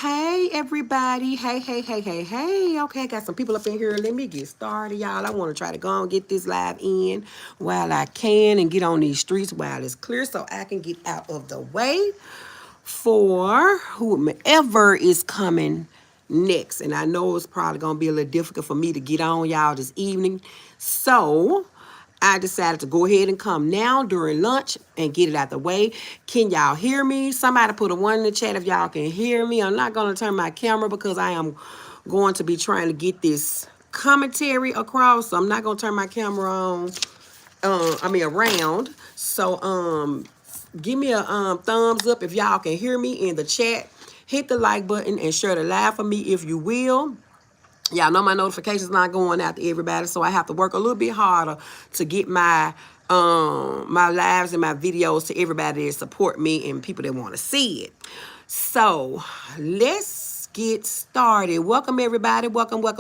Hey, everybody. Hey, hey, hey, hey, hey. Okay, got some people up in here. Let me get started, y'all. I want to try to go and get this live in while I can and get on these streets while it's clear so I can get out of the way for whomever is coming next. And I know it's probably going to be a little difficult for me to get on y'all this evening. So I decided to go ahead and come now during lunch and get it out the way. Can y'all hear me? Somebody put a one in the chat if y'all can hear me. I'm not going to turn my camera because I am going to be trying to get this commentary across. So I'm not going to turn my camera on. Around. So give me a thumbs up if y'all can hear me in the chat. Hit the like button and share the live for me if you will. Y'all know my notifications not going out to everybody, so I have to work a little bit harder to get my lives and my videos to everybody that support me and people that want to see it. So let's get started. Welcome everybody. Welcome back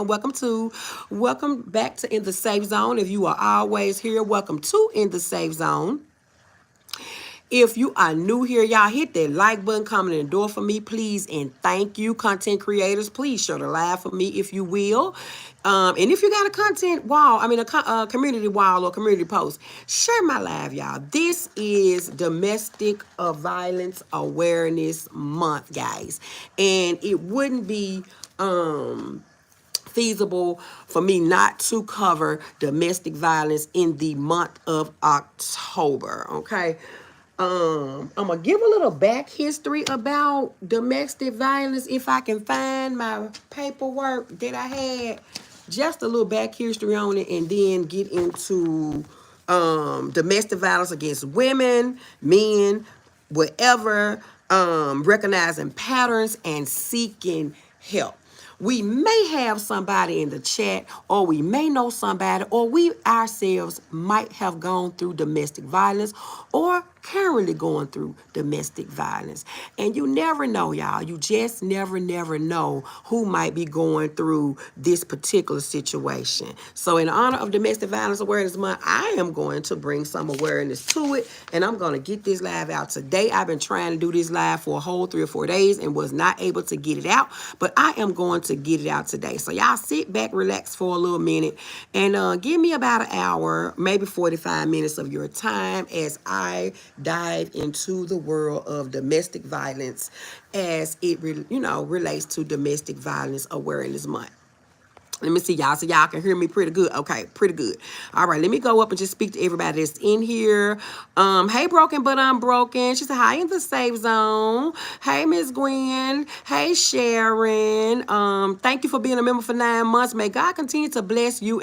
to In the Safe Zone. If you are always here, welcome to In the Safe Zone. If you are new here, y'all hit that like button, comment in the door for me, please, and thank you. Content creators, please share the live for me if you will. And if you got a content wall, a community wall or community post, share my live, y'all. This is Domestic Violence Awareness Month, guys. And it wouldn't be feasible for me not to cover domestic violence in the month of October, okay? I'm gonna give a little back history about domestic violence if I can find my paperwork that I had. Just a little back history on it, and then get into domestic violence against women, men, whatever, recognizing patterns and seeking help. We may have somebody in the chat, or we may know somebody, or we ourselves might have gone through domestic violence or currently going through domestic violence. And you never know, y'all. You just never know who might be going through this particular situation. So in honor of Domestic Violence Awareness Month, I am going to bring some awareness to it, and I'm going to get this live out today. I've been trying to do this live for a whole 3 or 4 days and was not able to get it out, but I am going to get it out today. So y'all sit back, relax for a little minute, and give me about an hour, maybe 45 minutes of your time as I dive into the world of domestic violence as it relates to Domestic Violence Awareness Month. Let me see y'all so y'all can hear me pretty good. Okay, pretty good. All right, let me go up and just speak to everybody that's in here. Hey, Broken But Unbroken. She said, hi in the safe zone. Hey, Miss Gwen. Hey, Sharon. Thank you for being a member for 9 months. May God continue to bless you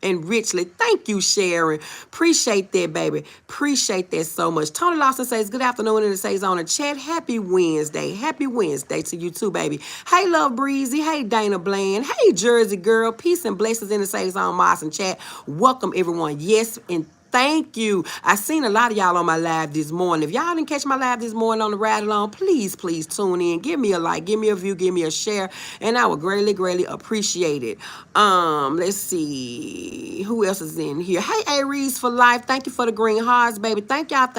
and richly. Thank you, Sharon. Appreciate that, baby. Appreciate that so much. Tony Lawson says, good afternoon in the safe zone and chat. Happy Wednesday. Happy Wednesday to you too, baby. Hey, Love Breezy. Hey, Dana Bland. Hey, Jersey Girl. Peace and blessings in the safe zone, Moss and chat. Welcome, everyone. Yes, and thank you. I seen a lot of y'all on my live this morning. If y'all didn't catch my live this morning on the ride along, please tune in. Give me a like, give me a view, give me a share, and I would greatly appreciate it. Let's see who else is in here. Hey, Aries for life. Thank you for the green hearts, baby. Thank y'all.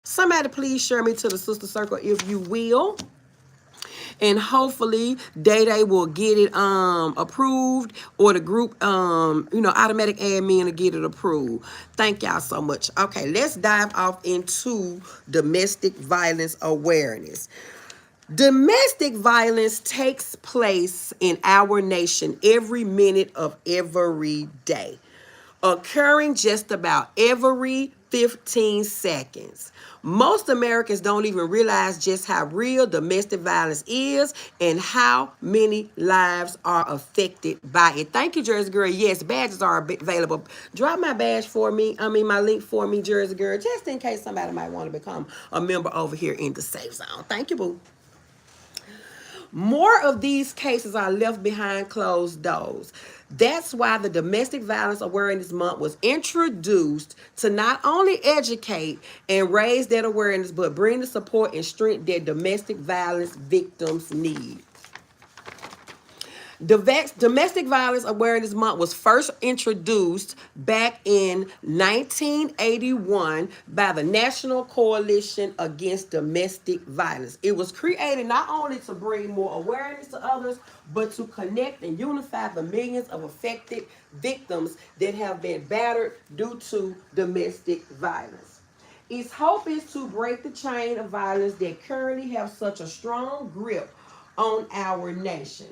Somebody please share me to the sister circle if you will. And hopefully Day will get it approved, or the group automatic admin will get it approved. Thank y'all so much. Okay, let's dive off into domestic violence awareness. Domestic violence takes place in our nation every minute of every day, occurring just about every 15 seconds. Most Americans don't even realize just how real domestic violence is and how many lives are affected by it. Thank you, Jersey Girl. Yes, badges are available. Drop my badge for me, my link for me, Jersey Girl, just in case somebody might want to become a member over here in the safe zone. Thank you, boo. More of these cases are left behind closed doors. That's why the Domestic Violence Awareness Month was introduced to not only educate and raise that awareness, but bring the support and strength that domestic violence victims need. Domestic Violence Awareness Month was first introduced back in 1981 by the National Coalition Against Domestic Violence. It was created not only to bring more awareness to others, but to connect and unify the millions of affected victims that have been battered due to domestic violence. Its hope is to break the chain of violence that currently have such a strong grip on our nation.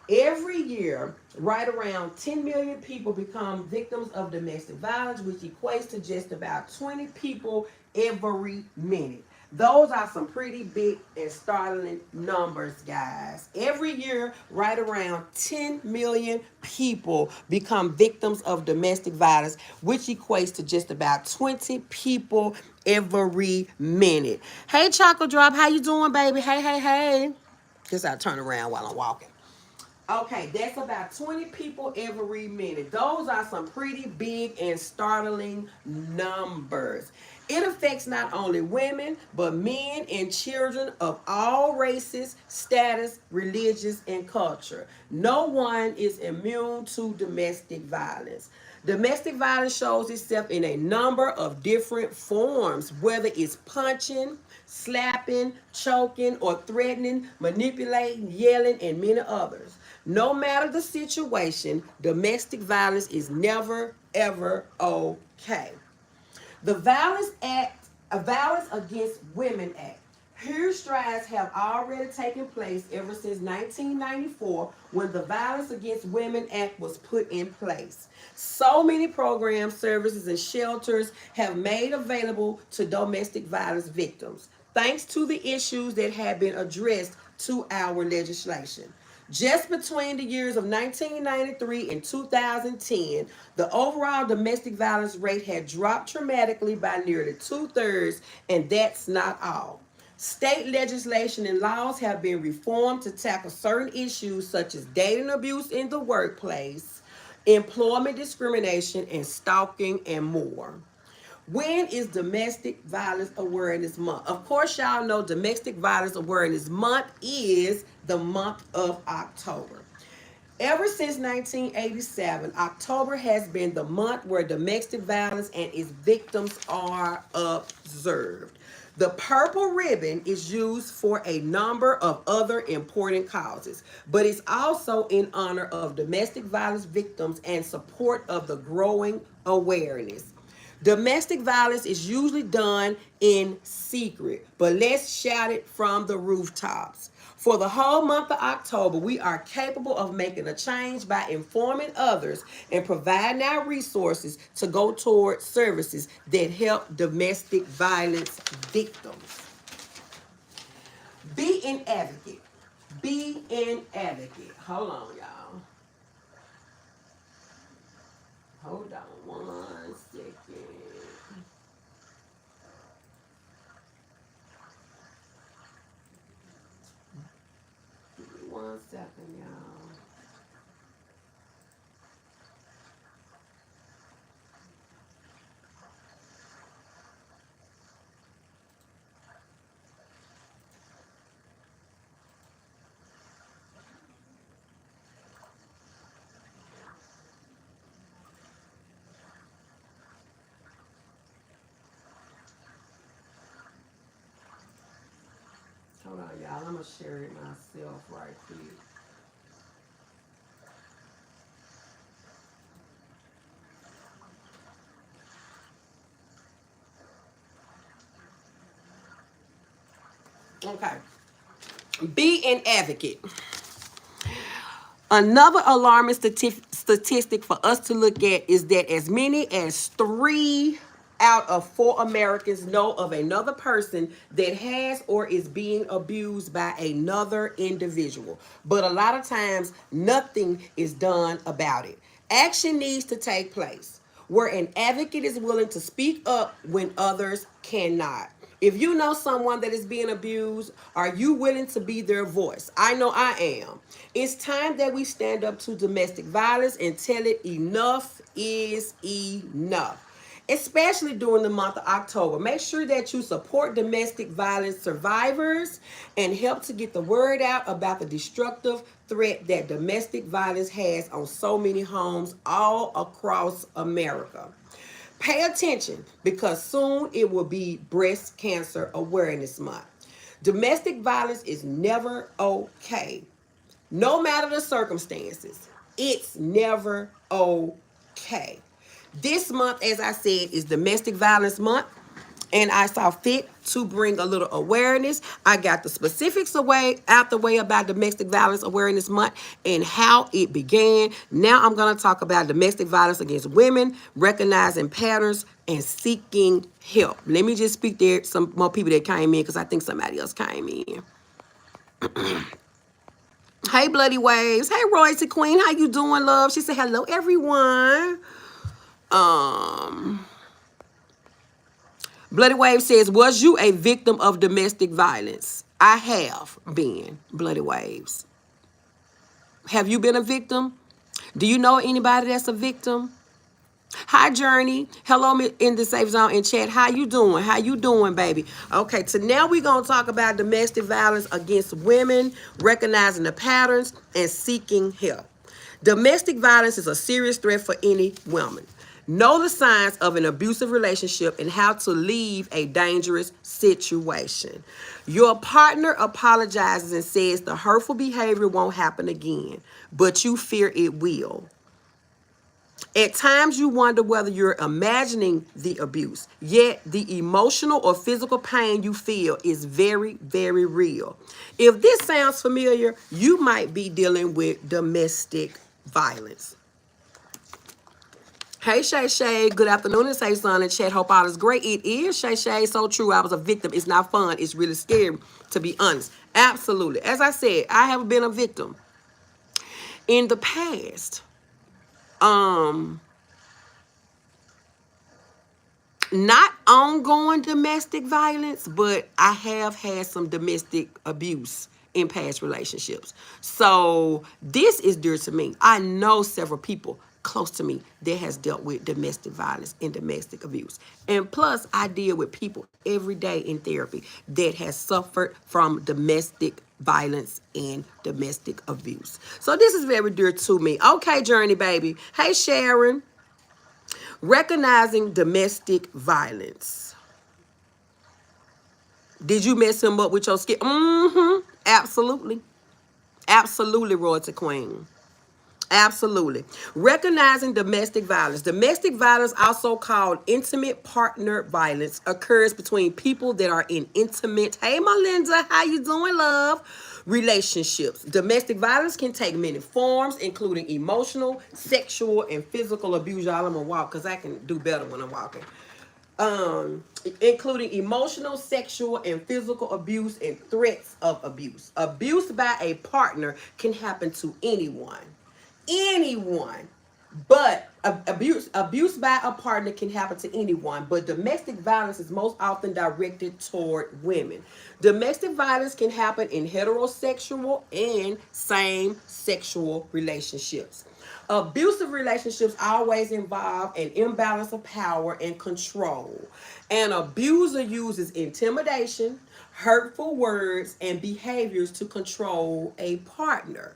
Every year, right around 10 million people become victims of domestic violence, which equates to just about 20 people every minute. Those are some pretty big and startling numbers, guys. Every year, right around 10 million people become victims of domestic violence, which equates to just about 20 people every minute. Hey, Chocolate Drop, how you doing, baby? Hey, hey, hey. Just I turn around while I'm walking. Okay, that's about 20 people every minute. Those are some pretty big and startling numbers. It affects not only women, but men and children of all races, status, religions, and culture. No one is immune to domestic violence. Domestic violence shows itself in a number of different forms, whether it's punching, slapping, choking, or threatening, manipulating, yelling, and many others. No matter the situation, domestic violence is never, ever okay. The Violence Against Women Act. Huge strides have already taken place ever since 1994 when the Violence Against Women Act was put in place. So many programs, services, and shelters have made available to domestic violence victims, thanks to the issues that have been addressed to our legislation. Just between the years of 1993 and 2010, the overall domestic violence rate had dropped dramatically by nearly two-thirds, and that's not all. State legislation and laws have been reformed to tackle certain issues such as dating abuse in the workplace, employment discrimination, and stalking, and more. When is Domestic Violence Awareness Month? Of course, y'all know Domestic Violence Awareness Month is the month of October. Ever since 1987, October has been the month where domestic violence and its victims are observed. The purple ribbon is used for a number of other important causes, but it's also in honor of domestic violence victims and support of the growing awareness. Domestic violence is usually done in secret, but let's shout it from the rooftops. For the whole month of October, we are capable of making a change by informing others and providing our resources to go toward services that help domestic violence victims. Be an advocate. Be an advocate. Hold on, y'all. Hold on one second. Give me 1 second, y'all. Hold on, y'all. I'm going to share it myself right quick. Okay. Be an advocate. Another alarming statistic for us to look at is that as many as 3 out of 4 Americans know of another person that has or is being abused by another individual. But a lot of times, nothing is done about it. Action needs to take place where an advocate is willing to speak up when others cannot. If you know someone that is being abused, are you willing to be their voice? I know I am. It's time that we stand up to domestic violence and tell it enough is enough. especially during the month of October. Make sure that you support domestic violence survivors and help to get the word out about the destructive threat that domestic violence has on so many homes all across America. Pay attention because soon it will be Breast Cancer Awareness Month. Domestic violence is never okay. No matter the circumstances, it's never okay. This month, as I said, is Domestic Violence Month, and I saw fit to bring a little awareness. I got the specifics out the way about Domestic Violence Awareness Month and how it began. Now I'm going to talk about domestic violence against women, recognizing patterns, and seeking help. Let me just speak to some more people that came in because I think somebody else came in. Hey, Bloody Waves. Hey, Royalty Queen. How you doing, love? She said, hello, everyone. Bloody Wave says, was you a victim of domestic violence? I have been, Bloody Waves. Have you been a victim? Do you know anybody that's a victim? Hi, Journey. Hello, in the Safe Zone in chat. How you doing? How you doing, baby? Okay, so now we're going to talk about domestic violence against women, recognizing the patterns, and seeking help. Domestic violence is a serious threat for any woman. Know the signs of an abusive relationship and how to leave a dangerous situation. Your partner apologizes and says the hurtful behavior won't happen again, but you fear it will. At times you wonder whether you're imagining the abuse, yet the emotional or physical pain you feel is very, very real. If this sounds familiar, you might be dealing with domestic violence. Hey, Shay Shay. Good afternoon, and say son in chat. Hope all is great. It is, Shay Shay. So true. I was a victim. It's not fun. It's really scary, to be honest. Absolutely. As I said, I have been a victim in the past. Not ongoing domestic violence, but I have had some domestic abuse in past relationships. So this is dear to me. I know several people close to me that has dealt with domestic violence and domestic abuse. And plus, I deal with people every day in therapy that has suffered from domestic violence and domestic abuse. So this is very dear to me. Okay, Journey, baby. Hey, Sharon. Recognizing domestic violence. Did you mess him up with your skin? Absolutely. Absolutely, Royalty Queen. Absolutely. Recognizing domestic violence. Domestic violence, also called intimate partner violence, occurs between people that are in intimate, hey Melinda, how you doing, love? Relationships. Domestic violence can take many forms, including emotional, sexual, and physical abuse. Y'all, I'm gonna walk because I can do better when I'm walking. Including emotional, sexual, and physical abuse and threats of abuse. Abuse by a partner can happen to anyone. Anyone. But abuse by a partner can happen to anyone, but domestic violence is most often directed toward women. Domestic violence can happen in heterosexual and same sexual relationships. Abusive relationships always involve an imbalance of power and control. An abuser uses intimidation, hurtful words, and behaviors to control a partner.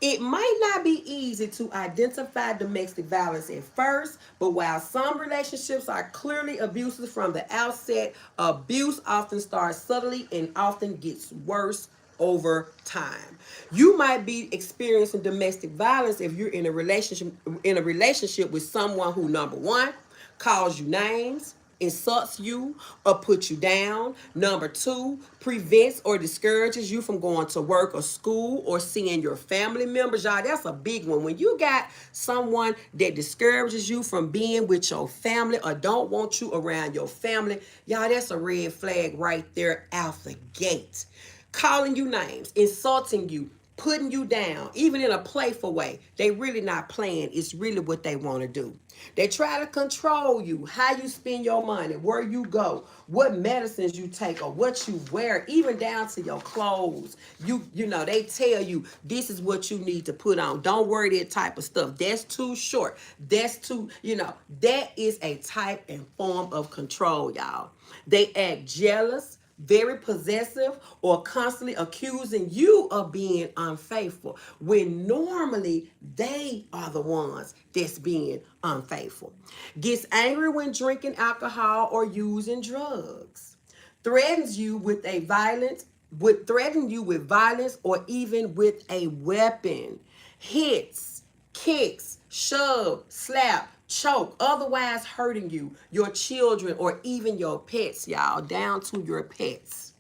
It might not be easy to identify domestic violence at first, but while some relationships are clearly abusive from the outset, abuse often starts subtly and often gets worse over time. You might be experiencing domestic violence if you're in a relationship with someone who, number one, calls you names, insults you, or puts you down. Number two, prevents or discourages you from going to work or school or seeing your family members. Y'all, that's a big one. When you got someone that discourages you from being with your family or don't want you around your family, y'all, that's a red flag right there out the gate. Calling you names, insulting you, putting you down, even in a playful way. They really not playing. It's really what they want to do. They try to control you, how you spend your money, where you go, what medicines you take, or what you wear, even down to your clothes. You know, they tell you this is what you need to put on. Don't wear that type of stuff. That's too short. That's too, that is a type and form of control, y'all. They act jealous, very possessive, or constantly accusing you of being unfaithful when normally they are the ones that's being unfaithful. Gets angry when drinking alcohol or using drugs. Threatens you with a violence would threaten you with violence or even with a weapon. Hits, kicks, shove, slap, choke, otherwise hurting you, your children, or even your pets, y'all, down to your pets.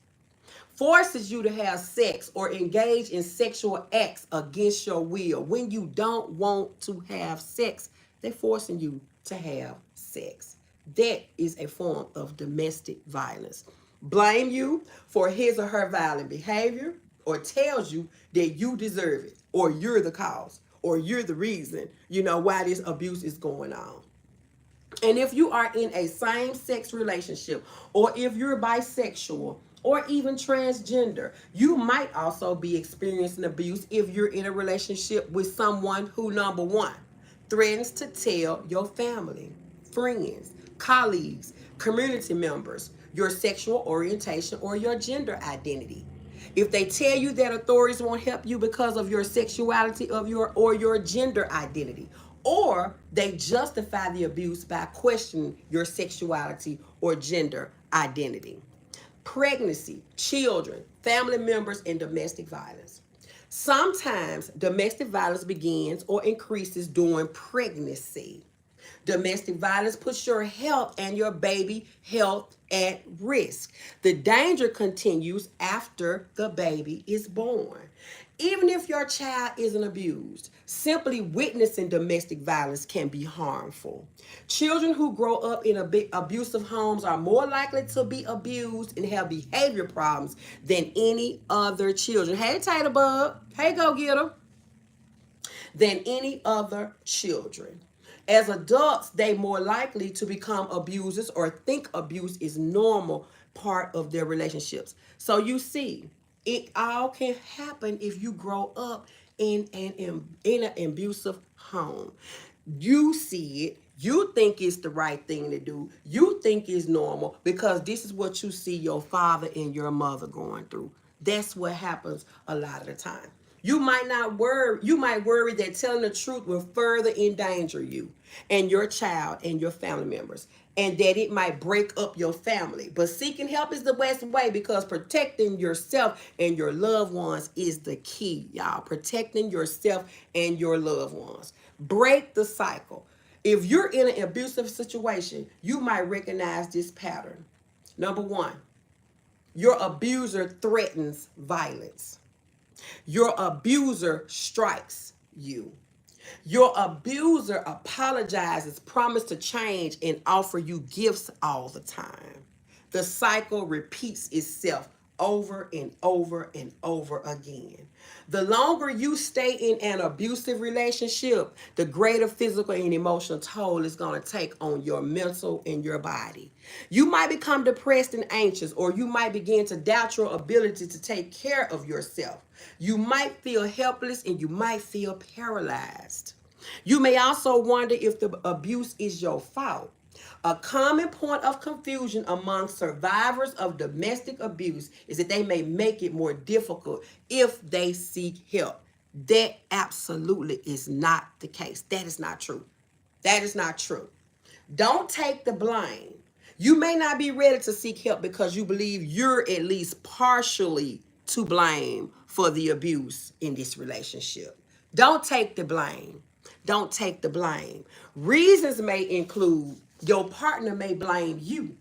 Forces you to have sex or engage in sexual acts against your will. When you don't want to have sex, they're forcing you to have sex. That is a form of domestic violence. Blame you for his or her violent behavior, or tells you that you deserve it, or you're the cause, or you're the reason, why this abuse is going on. And if you are in a same sex relationship, or if you're bisexual, or even transgender, you might also be experiencing abuse if you're in a relationship with someone who, number one, threatens to tell your family, friends, colleagues, community members your sexual orientation or your gender identity. If they tell you that authorities won't help you because of your sexuality of your gender identity, or they justify the abuse by questioning your sexuality or gender identity. Pregnancy, children, family members, and domestic violence. Sometimes domestic violence begins or increases during pregnancy. Domestic violence puts your health and your baby health at risk. The danger continues after the baby is born. Even if your child isn't abused, simply witnessing domestic violence can be harmful. Children who grow up in abusive homes are more likely to be abused and have behavior problems than any other children. Hey, Tater Bug. Hey, Go Getter. Than any other children. As adults, they more likely to become abusers or think abuse is normal part of their relationships. So you see, it all can happen if you grow up in an abusive home. You see it. You think it's the right thing to do. You think it's normal because this is what you see your father and your mother going through. That's what happens a lot of the time. You might not worry, you might worry that telling the truth will further endanger you and your child and your family members, and that it might break up your family. But seeking help is the best way because protecting yourself and your loved ones is the key, y'all. Protecting yourself and your loved ones. Break the cycle. If you're in an abusive situation, you might recognize this pattern. Number one, your abuser threatens violence. Your abuser strikes you. Your abuser apologizes, promises to change, and offer you gifts all the time. The cycle repeats itself over and over and over again. The longer you stay in an abusive relationship, the greater physical and emotional toll it's going to take on your mental and your body. You might become depressed and anxious, or you might begin to doubt your ability to take care of yourself. You might feel helpless and you might feel paralyzed. You may also wonder if the abuse is your fault. A common point of confusion among survivors of domestic abuse is that they may make it more difficult if they seek help. That absolutely is not the case. That is not true. That is not true. Don't take the blame. You may not be ready to seek help because you believe you're at least partially to blame for the abuse in this relationship. Don't take the blame. Don't take the blame. Reasons may include your partner may blame you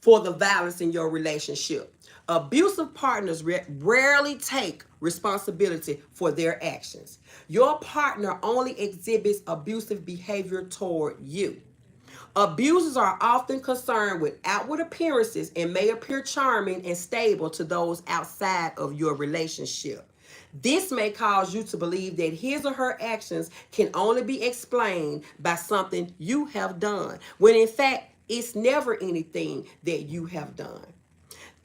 for the violence in your relationship. Abusive partners rarely take responsibility for their actions. Your partner only exhibits abusive behavior toward you. Abusers are often concerned with outward appearances and may appear charming and stable to those outside of your relationship. This may cause you to believe that his or her actions can only be explained by something you have done, when in fact, it's never anything that you have done.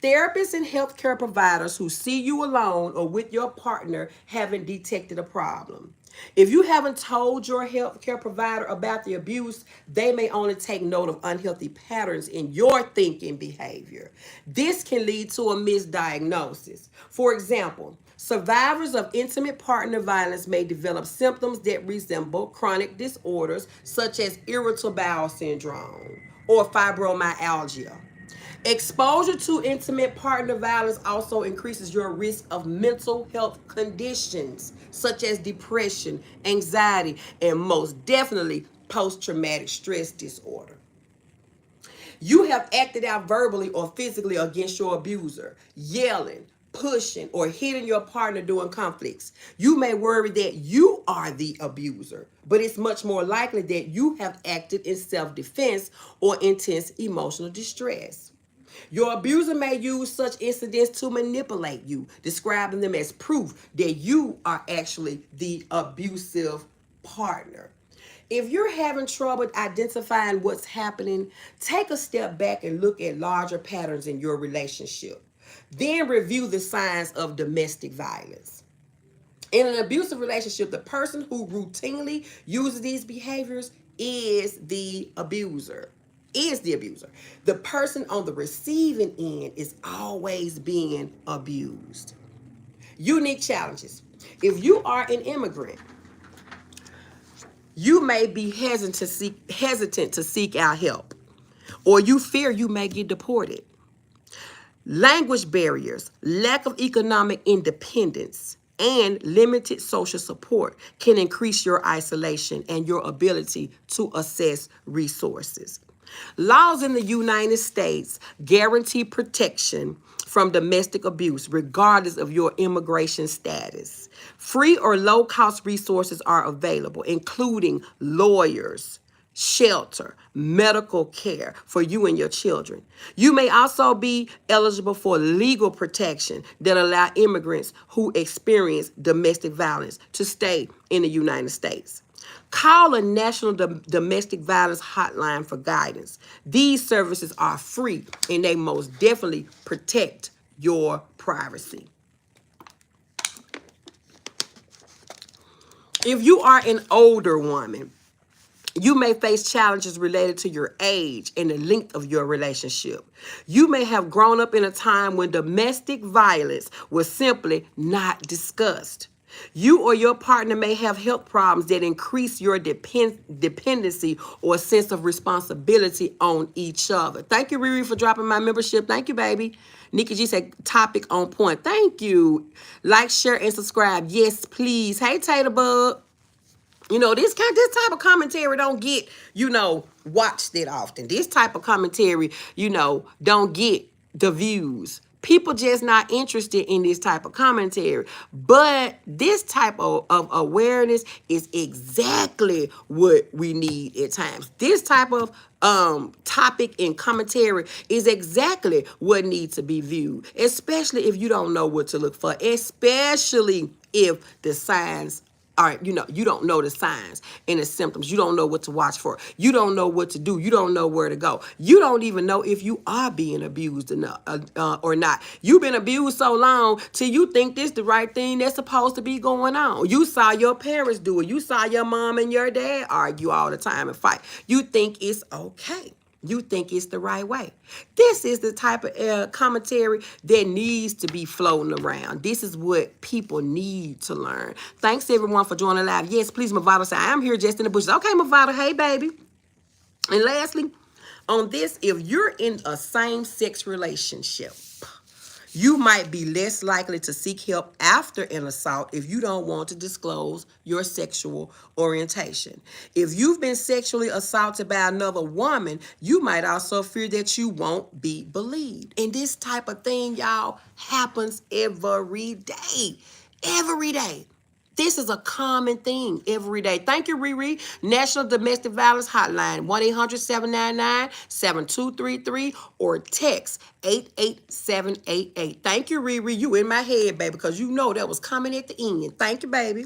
Therapists and healthcare providers who see you alone or with your partner haven't detected a problem. If you haven't told your healthcare provider about the abuse, they may only take note of unhealthy patterns in your thinking behavior. This can lead to a misdiagnosis. For example, survivors of intimate partner violence may develop symptoms that resemble chronic disorders such as irritable bowel syndrome or fibromyalgia. Exposure to intimate partner violence also increases your risk of mental health conditions such as depression, anxiety, and most definitely post traumatic stress disorder. You have acted out verbally or physically against your abuser, yelling, pushing, or hitting your partner during conflicts. You may worry that you are the abuser, but it's much more likely that you have acted in self defense or intense emotional distress. Your abuser may use such incidents to manipulate you, describing them as proof that you are actually the abusive partner. If you're having trouble identifying what's happening, take a step back and look at larger patterns in your relationship. Then review the signs of domestic violence. In an abusive relationship, the person who routinely uses these behaviors is the abuser. Is the abuser. The person on the receiving end is always being abused. Unique challenges. If you are an immigrant, you may be hesitant to seek out help, or you fear you may get deported. Language barriers, lack of economic independence, and limited social support can increase your isolation and your ability to access resources. Laws in the United States guarantee protection from domestic abuse regardless of your immigration status. Free or low cost resources are available, including lawyers, shelter, medical care for you and your children. You may also be eligible for legal protection that allow immigrants who experience domestic violence to stay in the United States. Call a national domestic violence hotline for guidance. These services are free and they most definitely protect your privacy. If you are an older woman, you may face challenges related to your age and the length of your relationship. You may have grown up in a time when domestic violence was simply not discussed. You or your partner may have health problems that increase your dependency or sense of responsibility on each other. Thank you, Riri, for dropping my membership. Thank you, baby. Nikki G said, topic on point. Thank you. Like, share, and subscribe. Yes, please. Hey, Tater Bug. You know, this type of commentary don't get, watched that often. This type of commentary, don't get the views. People just not interested in this type of commentary. But this type of awareness is exactly what we need at times. This type of topic and commentary is exactly what needs to be viewed, especially if you don't know what to look for, especially if the signs all right, you don't know the signs and the symptoms. You don't know what to watch for. You don't know what to do. You don't know where to go. You don't even know if you are being abused or not. You've been abused so long till you think this the right thing that's supposed to be going on. You saw your parents do it. You saw your mom and your dad argue all the time and fight. You think it's okay. You think it's the right way. This is the type of commentary that needs to be floating around. This is what people need to learn. Thanks everyone for joining live. Yes, please, Mavada say, I'm here just in the bushes. Okay, Mavada, hey, baby. And lastly, on this, if you're in a same-sex relationship, you might be less likely to seek help after an assault if you don't want to disclose your sexual orientation. If you've been sexually assaulted by another woman, you might also fear that you won't be believed. And this type of thing, y'all, happens every day. Every day. This is a common thing every day. Thank you, Riri. National Domestic Violence Hotline, 1-800-799-7233, or text 88788. Thank you, Riri. You in my head, baby, because you know that was coming at the end. Thank you, baby.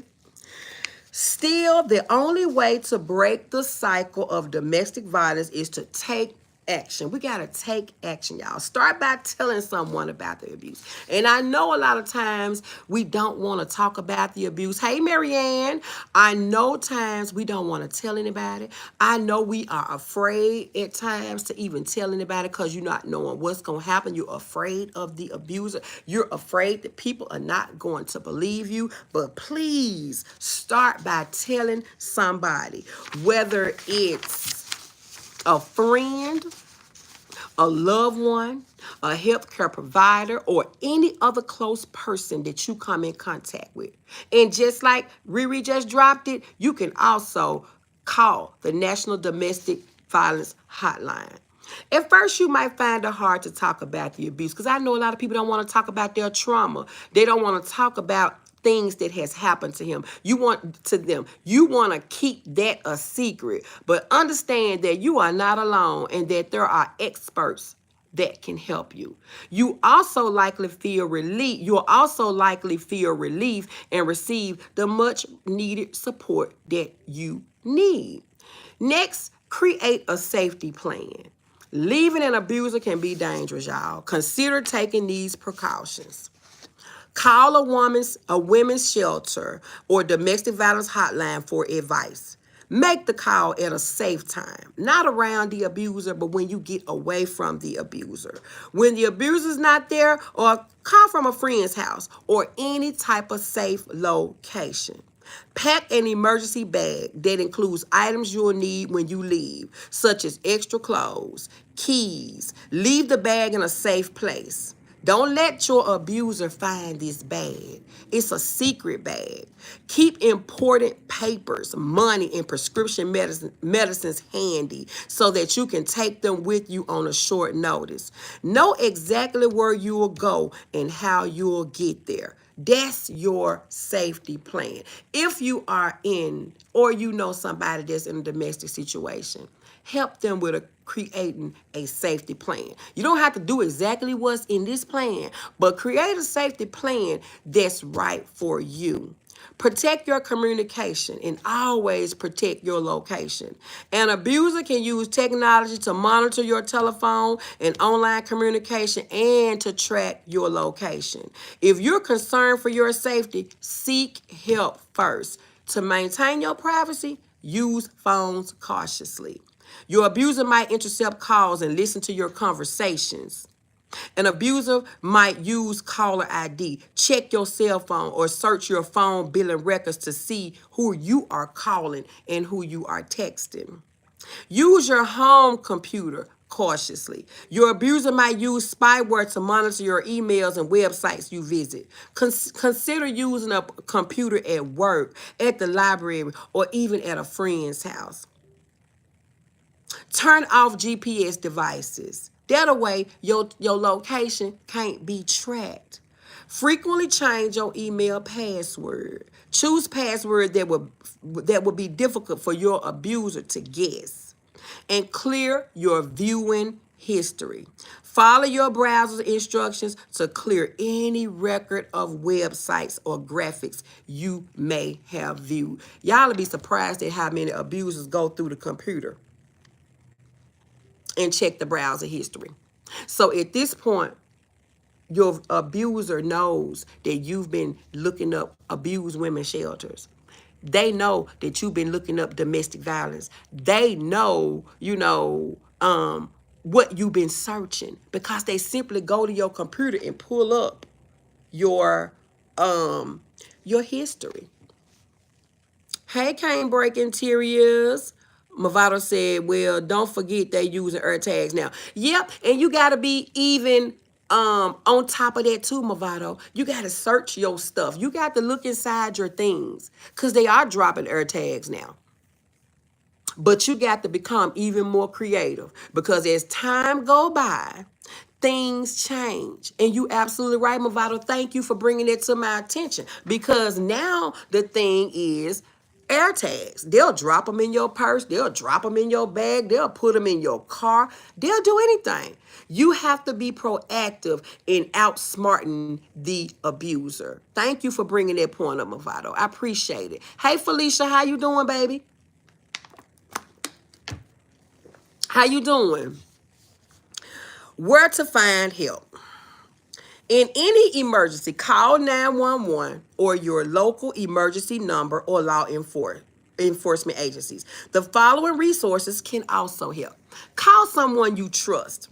Still, the only way to break the cycle of domestic violence is to take action. We got to take action, y'all. Start by telling someone about the abuse. And I know a lot of times we don't want to talk about the abuse. Hey, Marianne, I know times we don't want to tell anybody. I know we are afraid at times to even tell anybody because you're not knowing what's going to happen. You're afraid of the abuser. You're afraid that people are not going to believe you. But please start by telling somebody, whether it's a friend, a loved one, a healthcare provider, or any other close person that you come in contact with. And just like Riri just dropped it, you can also call the National Domestic Violence Hotline. At first, you might find it hard to talk about the abuse because I know a lot of people don't want to talk about their trauma. They don't want to talk about things that has happened to him. You want to keep that a secret, but understand that you are not alone and that there are experts that can help you. You also likely feel relief. You'll also likely feel relief and receive the much needed support that you need. Next, create a safety plan. Leaving an abuser can be dangerous, y'all. Consider taking these precautions. Call a women's shelter or domestic violence hotline for advice. Make the call at a safe time, not around the abuser, but when you get away from the abuser. When the abuser's not there, or call from a friend's house or any type of safe location. Pack an emergency bag that includes items you'll need when you leave, such as extra clothes, keys. Leave the bag in a safe place. Don't let your abuser find this bag. It's a secret bag. Keep important papers, money, and prescription medicines handy so that you can take them with you on a short notice. Know exactly where you will go and how you will get there. That's your safety plan. If you are in, or you know somebody that's in a domestic situation, help them with creating a safety plan. You don't have to do exactly what's in this plan, but create a safety plan that's right for you. Protect your communication and always protect your location. An abuser can use technology to monitor your telephone and online communication and to track your location. If you're concerned for your safety, seek help first. To maintain your privacy, use phones cautiously. Your abuser might intercept calls and listen to your conversations. An abuser might use caller ID. Check your cell phone or search your phone billing records to see who you are calling and who you are texting. Use your home computer cautiously. Your abuser might use spyware to monitor your emails and websites you visit. Consider using a computer at work, at the library, or even at a friend's house. Turn off GPS devices. That way, your location can't be tracked. Frequently change your email password. Choose password that would be difficult for your abuser to guess. And clear your viewing history. Follow your browser instructions to clear any record of websites or graphics you may have viewed. Y'all will be surprised at how many abusers go through the computer and check the browser history. So at this point, your abuser knows that you've been looking up abused women shelters. They know that you've been looking up domestic violence. They know, what you've been searching because they simply go to your computer and pull up your your history. Hey, Cane Break Interiors. Movado said, well, don't forget they using air tags now. Yep, and you got to be even on top of that too, Movado. You got to search your stuff. You got to look inside your things because they are dropping air tags now. But you got to become even more creative because as time go by things change. And you absolutely right, Movado. Thank you for bringing it to my attention, because now the thing is air tags. They'll drop them in your purse. They'll drop them in your bag. They'll put them in your car. They'll do anything. You have to be proactive in outsmarting the abuser. Thank you for bringing that point up, Movado. I appreciate it. Hey, Felicia, how you doing, baby? How you doing? Where to find help? In any emergency, call 911 or your local emergency number or law enforcement agencies. The following resources can also help. Call someone you trust.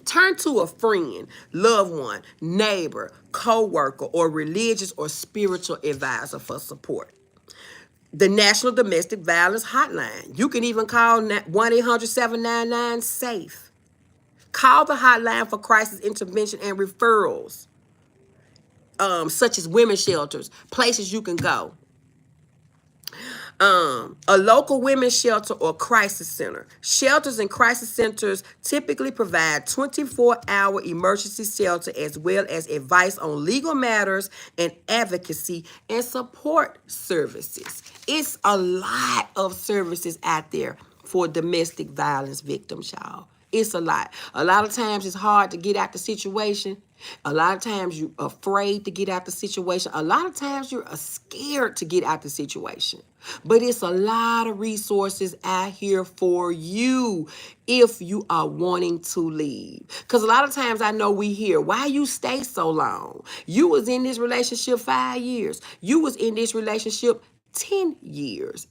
Turn to a friend, loved one, neighbor, co-worker, or religious or spiritual advisor for support. The National Domestic Violence Hotline. You can even call 1-800-799-SAFE. Call the hotline for crisis intervention and referrals, such as women's shelters, places you can go. A local women's shelter or crisis center. Shelters and crisis centers typically provide 24-hour emergency shelter as well as advice on legal matters and advocacy and support services. It's a lot of services out there for domestic violence victims, y'all. It's a lot. A lot of times it's hard to get out the situation. A lot of times you're afraid to get out the situation. A lot of times you're scared to get out the situation. But it's a lot of resources out here for you if you are wanting to leave. Because a lot of times I know we hear, why you stay so long? You was in this relationship 5 years. You was in this relationship 10 years.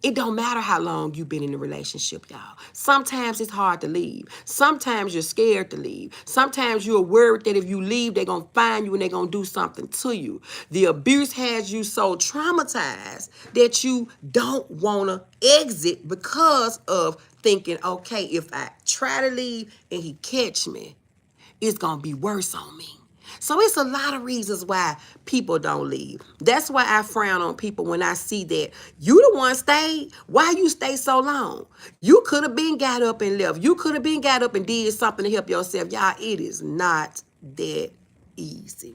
It don't matter how long you've been in a relationship, y'all. Sometimes it's hard to leave. Sometimes you're scared to leave. Sometimes you're worried that if you leave, they're going to find you and they're going to do something to you. The abuse has you so traumatized that you don't want to exit because of thinking, okay, if I try to leave and he catch me, it's going to be worse on me. So it's a lot of reasons why people don't leave. That's why I frown on people when I see that you the one stayed. Why you stay so long? You could have been got up and left. You could have been got up and did something to help yourself. Y'all, it is not that easy.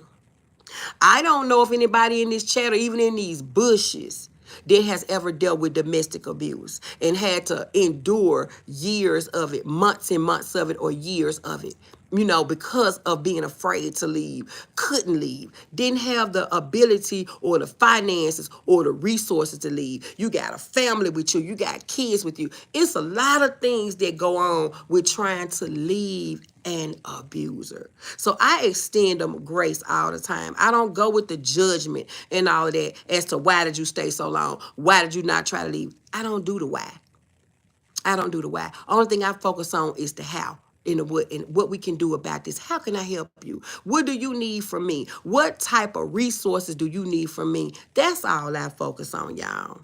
I don't know if anybody in this chat or even in these bushes that has ever dealt with domestic abuse and had to endure years of it, months and months of it, or years of it, because of being afraid to leave, couldn't leave, didn't have the ability or the finances or the resources to leave. You got a family with you, you got kids with you. It's a lot of things that go on with trying to leave an abuser. So I extend them grace all the time. I don't go with the judgment and all of that as to why did you stay so long? Why did you not try to leave? I don't do the why. I don't do the why. Only thing I focus on is the how. And what we can do about this. How can I help you? What do you need from me? What type of resources do you need from me? That's all I focus on, y'all.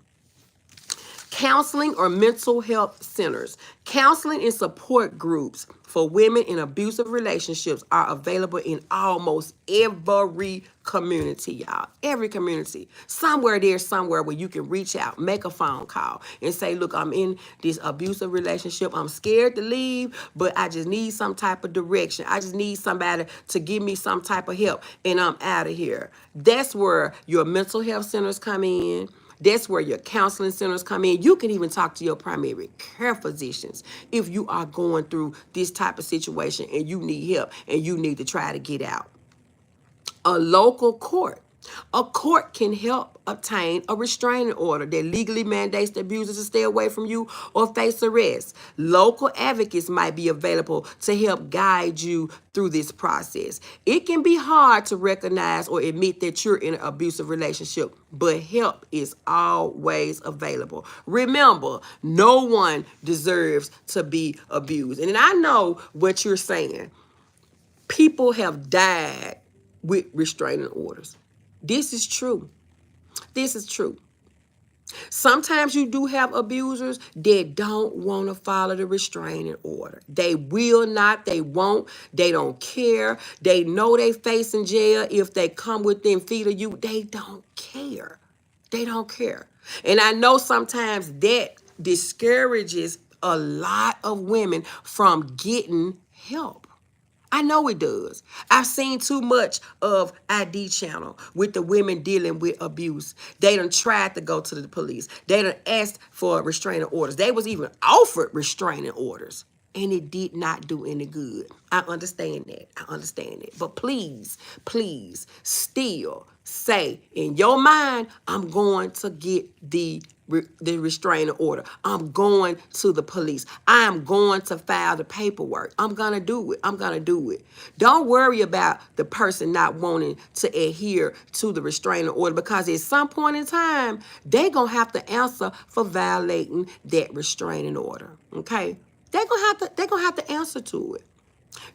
Counseling or mental health centers. Counseling and support groups for women in abusive relationships are available in almost every community, y'all. Every community. Somewhere where you can reach out, make a phone call, and say, look, I'm in this abusive relationship. I'm scared to leave, but I just need some type of direction. I just need somebody to give me some type of help, and I'm out of here. That's where your mental health centers come in. That's where your counseling centers come in. You can even talk to your primary care physicians if you are going through this type of situation and you need help and you need to try to get out. A local court. A court can help obtain a restraining order that legally mandates the abuser to stay away from you or face arrest. Local advocates might be available to help guide you through this process. It can be hard to recognize or admit that you're in an abusive relationship, but help is always available. Remember, no one deserves to be abused. And I know what you're saying. People have died with restraining orders. This is true. This is true. Sometimes you do have abusers that don't want to follow the restraining order. They will not, they won't, they don't care. They know they facing jail if they come within feet of you. They don't care. They don't care. And I know sometimes that discourages a lot of women from getting help. I know it does. I've seen too much of ID channel with the women dealing with abuse. They done tried to go to the police. They done asked for restraining orders. They was even offered restraining orders. And it did not do any good. I understand that. I understand it. But please, please, still say in your mind, I'm going to get the restraining order. I'm going to the police. I am going to file the paperwork. I'm going to do it. I'm going to do it. Don't worry about the person not wanting to adhere to the restraining order, because at some point in time, they're going to have to answer for violating that restraining order. Okay? They're gonna have to answer to it.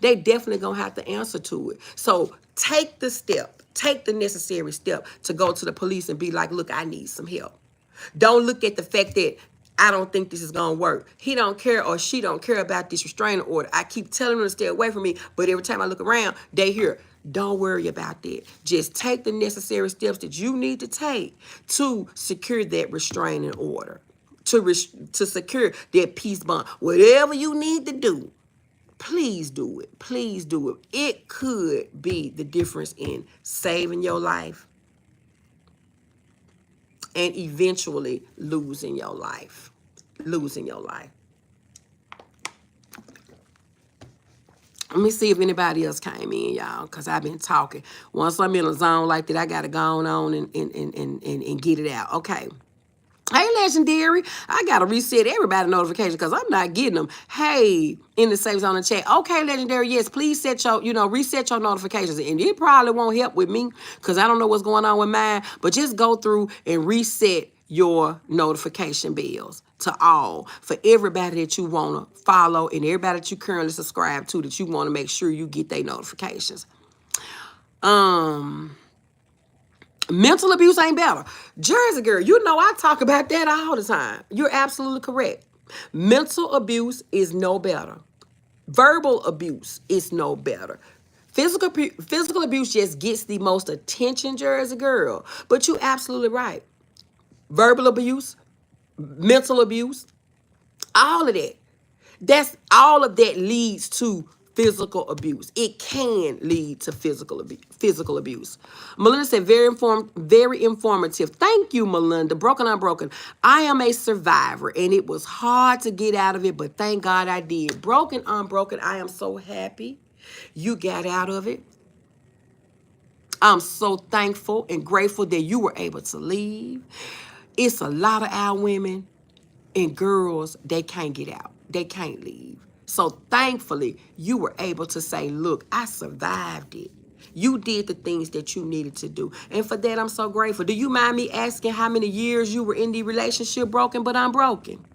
They definitely gonna have to answer to it. So take the step, take the necessary step to go to the police and be like, look, I need some help. Don't look at the fact that I don't think this is gonna work. He don't care or she don't care about this restraining order. I keep telling them to stay away from me, but every time I look around, they here. Don't worry about that. Just take the necessary steps that you need to take to secure that restraining order, to secure that peace bond. Whatever you need to do, please do it. Please do it. It could be the difference in saving your life and eventually losing your life. Losing your life. Let me see if anybody else came in, y'all, because I've been talking. Once I'm in a zone like that, I got to go on and get it out. Okay. Hey, Legendary. I got to reset everybody's notifications because I'm not getting them. Hey, in the safe zone and chat. Okay, Legendary, yes, please set your, reset your notifications. And it probably won't help with me because I don't know what's going on with mine. But just go through and reset your notification bells to all for everybody that you want to follow and everybody that you currently subscribe to that you want to make sure you get their notifications. Mental abuse ain't better. Jersey girl, I talk about that all the time. You're absolutely correct. Mental abuse is no better. Verbal abuse is no better. Physical abuse just gets the most attention, Jersey girl. But you're absolutely right. Verbal abuse, mental abuse, all of that. All of that leads to physical abuse. It can lead to physical abuse. Melinda said, very informative. Thank you, Melinda. Broken Unbroken. I am a survivor, and it was hard to get out of it, but thank God I did. Broken Unbroken, I am so happy you got out of it. I'm so thankful and grateful that you were able to leave. It's a lot of our women and girls, they can't get out. They can't leave. So thankfully, you were able to say, look, I survived it. You did the things that you needed to do. And for that, I'm so grateful. Do you mind me asking how many years you were in the relationship broken but unbroken?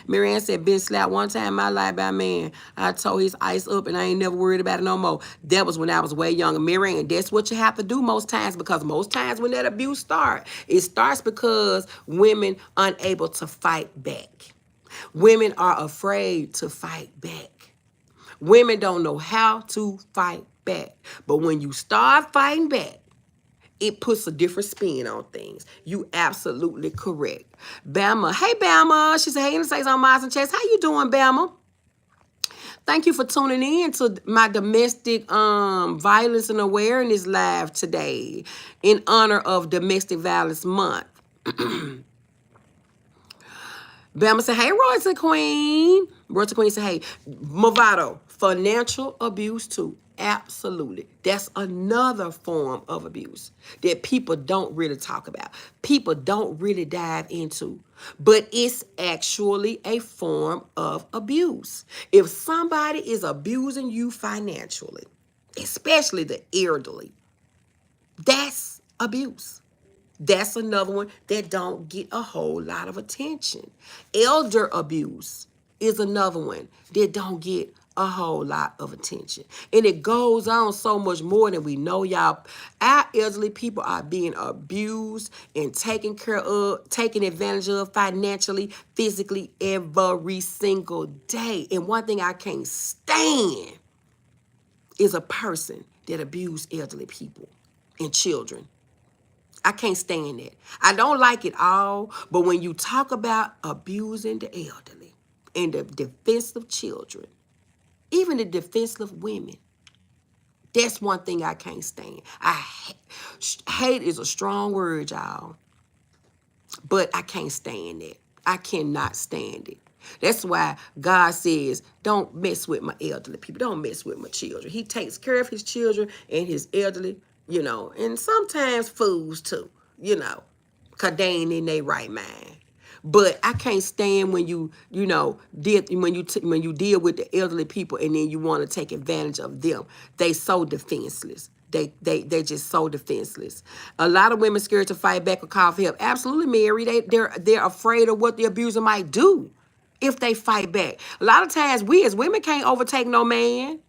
Marianne said, been slapped one time in my life by a man. I tore his ice up and I ain't never worried about it no more. That was when I was way younger. Marianne, that's what you have to do most times, because most times when that abuse starts, it starts because women unable to fight back. Women are afraid to fight back. Women don't know how to fight back. But when you start fighting back, it puts a different spin on things. You absolutely correct. Bama. Hey, Bama. She said, hey, Interstates on Miles and Chess. How you doing, Bama? Thank you for tuning in to my domestic violence and awareness live today in honor of Domestic Violence Month. Bama said, hey, Royce Queen. Royce Queen said, hey, Movado, financial abuse too. Absolutely. That's another form of abuse that people don't really talk about. People don't really dive into. But it's actually a form of abuse. If somebody is abusing you financially, especially the elderly, that's abuse. That's another one that don't get a whole lot of attention. Elder abuse is another one that don't get a whole lot of attention. And it goes on so much more than we know, y'all. Our elderly people are being abused and taken advantage of financially, physically, every single day. And one thing I can't stand is a person that abuse elderly people and children. I can't stand it. I don't like it all, but when you talk about abusing the elderly and the defenseless children, even the defenseless women, That's one thing I can't stand. Hate is a strong word, y'all. But I can't stand it. I cannot stand it. That's why God says, don't mess with my elderly people. Don't mess with my children. He takes care of his children and his elderly, and sometimes fools too, because they ain't in their right mind. But I can't stand when when you deal with the elderly people and then you want to take advantage of them. They so defenseless. They just so defenseless. A lot of women scared to fight back or call for help. Absolutely, Mary. They're afraid of what the abuser might do if they fight back. A lot of times we as women can't overtake no man.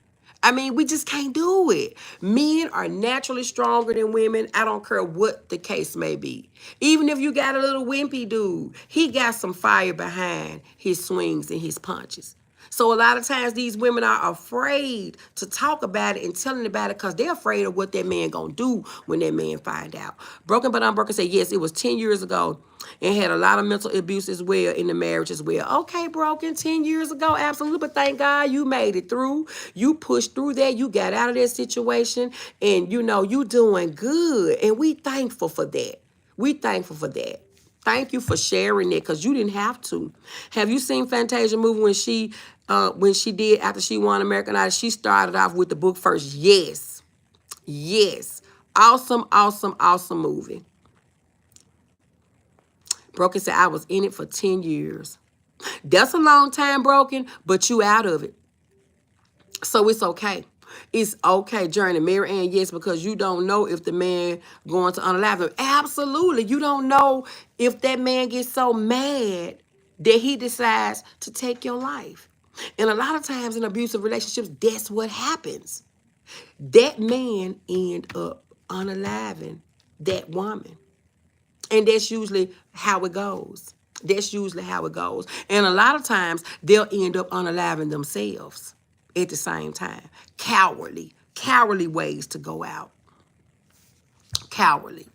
I mean, we just can't do it. Men are naturally stronger than women. I don't care what the case may be. Even if you got a little wimpy dude, he got some fire behind his swings and his punches. So a lot of times these women are afraid to talk about it and telling about it because they're afraid of what that man gonna do when that man find out. Broken but Unbroken said, yes, it was 10 years ago and had a lot of mental abuse as well in the marriage as well. Okay, Broken, 10 years ago, absolutely. But thank God you made it through. You pushed through that. You got out of that situation and you doing good. And we thankful for that. We thankful for that. Thank you for sharing it because you didn't have to. Have you seen Fantasia movie when she did after she won American Idol? She started off with the book first. Yes. Yes. Awesome, awesome, awesome movie. Broken said, I was in it for 10 years. That's a long time, Broken, but you out of it. So it's okay. It's okay, Journey. Mary Ann, yes, because you don't know if the man going to unalive him. Absolutely. You don't know if that man gets so mad that he decides to take your life. And a lot of times in abusive relationships, that's what happens. That man end up unaliving that woman. And that's usually how it goes. That's usually how it goes. And a lot of times, they'll end up unaliving themselves at the same time. Cowardly ways to go out. Cowardly.